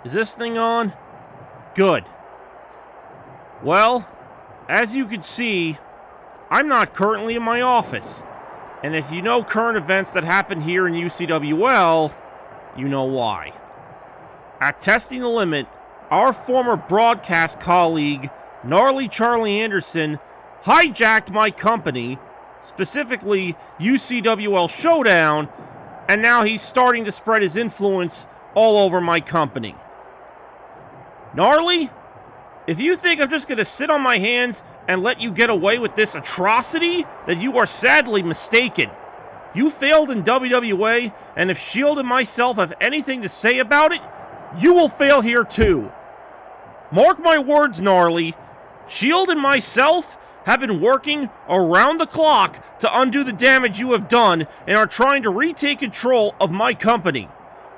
Is this thing on? Good. Well, as you can see, I'm not currently in my office. And if you know current events that happen here in UCWL, you know why. At Testing the Limit, our former broadcast colleague, Gnarly Charlie Anderson, hijacked my company, specifically UCWL Showdown, and now he's starting to spread his influence all over my company. Gnarly, if you think I'm just going to sit on my hands and let you get away with this atrocity, then you are sadly mistaken. You failed in WWA, and if Shield and myself have anything to say about it, you will fail here too. Mark my words, Gnarly. Shield and myself have been working around the clock to undo the damage you have done and are trying to retake control of my company.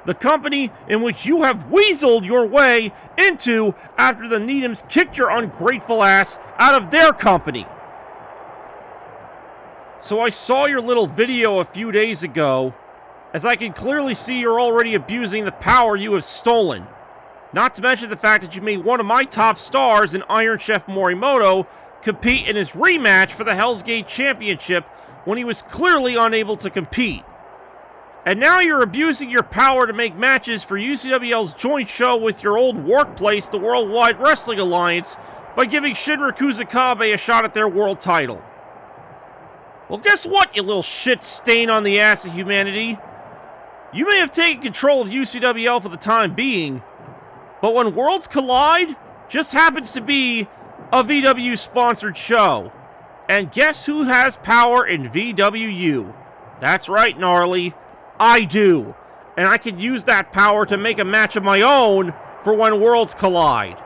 The company in which you have weaseled your way into after the Needhams kicked your ungrateful ass out of their company. So I saw your little video a few days ago, as I can clearly see you're already abusing the power you have stolen. Not to mention the fact that you made one of my top stars in Iron Chef Morimoto compete in his rematch for the Hell's Gate Championship when he was clearly unable to compete. And now you're abusing your power to make matches for UCWL's joint show with your old workplace, the Worldwide Wrestling Alliance, by giving Shinra Kusakabe a shot at their world title. Well, guess what, you little shit stain on the ass of humanity? You may have taken control of UCWL for the time being, but when Worlds Collide just happens to be a VW-sponsored show. And guess who has power in VWU? That's right, Gnarly. I do. And I can use that power to make a match of my own for when Worlds Collide.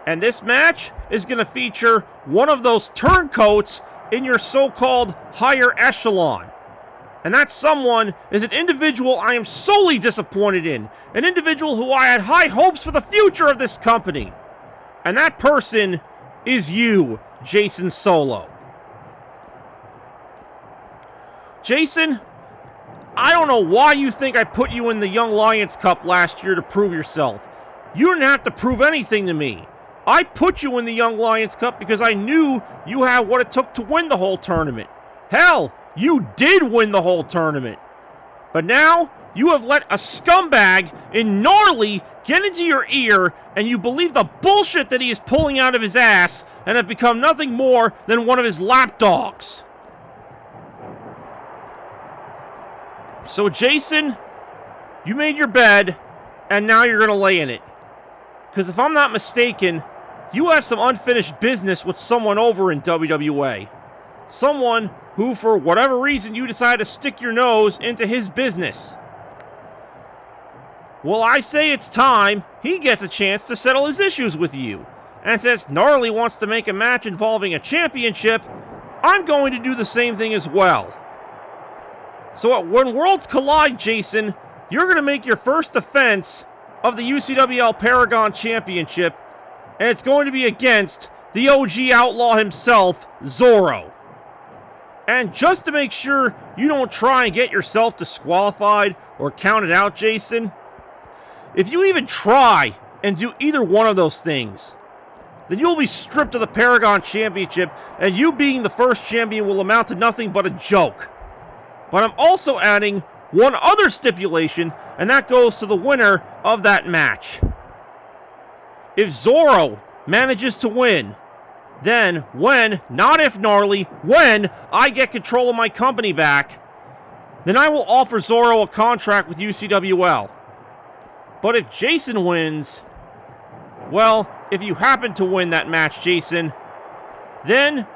And this match is going to feature one of those turncoats in your so-called higher echelon. And that someone is an individual I am solely disappointed in. An individual who I had high hopes for the future of this company. And that person is you, Jason Solo. Jason, I don't know why you think I put you in the Young Lions Cup last year to prove yourself. You didn't have to prove anything to me. I put you in the Young Lions Cup because I knew you had what it took to win the whole tournament. Hell, you did win the whole tournament. But now, you have let a scumbag in Gnarly get into your ear, and you believe the bullshit that he is pulling out of his ass, and have become nothing more than one of his lapdogs. So, Jason, you made your bed, and now you're going to lay in it. Because if I'm not mistaken, you have some unfinished business with someone over in WWA. Someone who, for whatever reason, you decided to stick your nose into his business. Well, I say it's time he gets a chance to settle his issues with you. And since Gnarly wants to make a match involving a championship, I'm going to do the same thing as well. So when Worlds Collide, Jason, you're going to make your first defense of the UCWL Paragon Championship, and it's going to be against the OG Outlaw himself, Zorro. And just to make sure you don't try and get yourself disqualified or counted out, Jason, if you even try and do either one of those things, then you'll be stripped of the Paragon Championship, and you being the first champion will amount to nothing but a joke. But I'm also adding one other stipulation, and that goes to the winner of that match. If Zorro manages to win, then when, not if Gnarly, when I get control of my company back, then I will offer Zorro a contract with UCWL. But if Jason wins, well, if you happen to win that match, Jason, then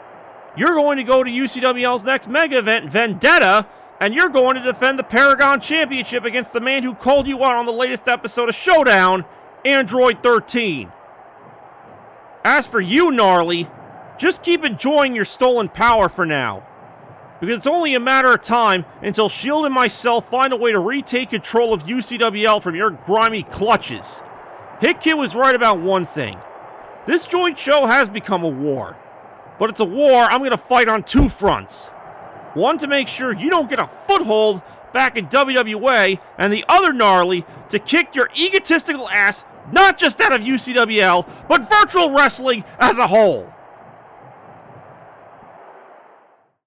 you're going to go to UCWL's next mega event, Vendetta, and you're going to defend the Paragon Championship against the man who called you out on the latest episode of Showdown, Android 13. As for you, Gnarly, just keep enjoying your stolen power for now. Because it's only a matter of time until S.H.I.E.L.D. and myself find a way to retake control of UCWL from your grimy clutches. Hit Kid was right about one thing. This joint show has become a war. But it's a war I'm going to fight on two fronts. One, to make sure you don't get a foothold back in WWA and the other Gnarly to kick your egotistical ass not just out of UCWL, but virtual wrestling as a whole.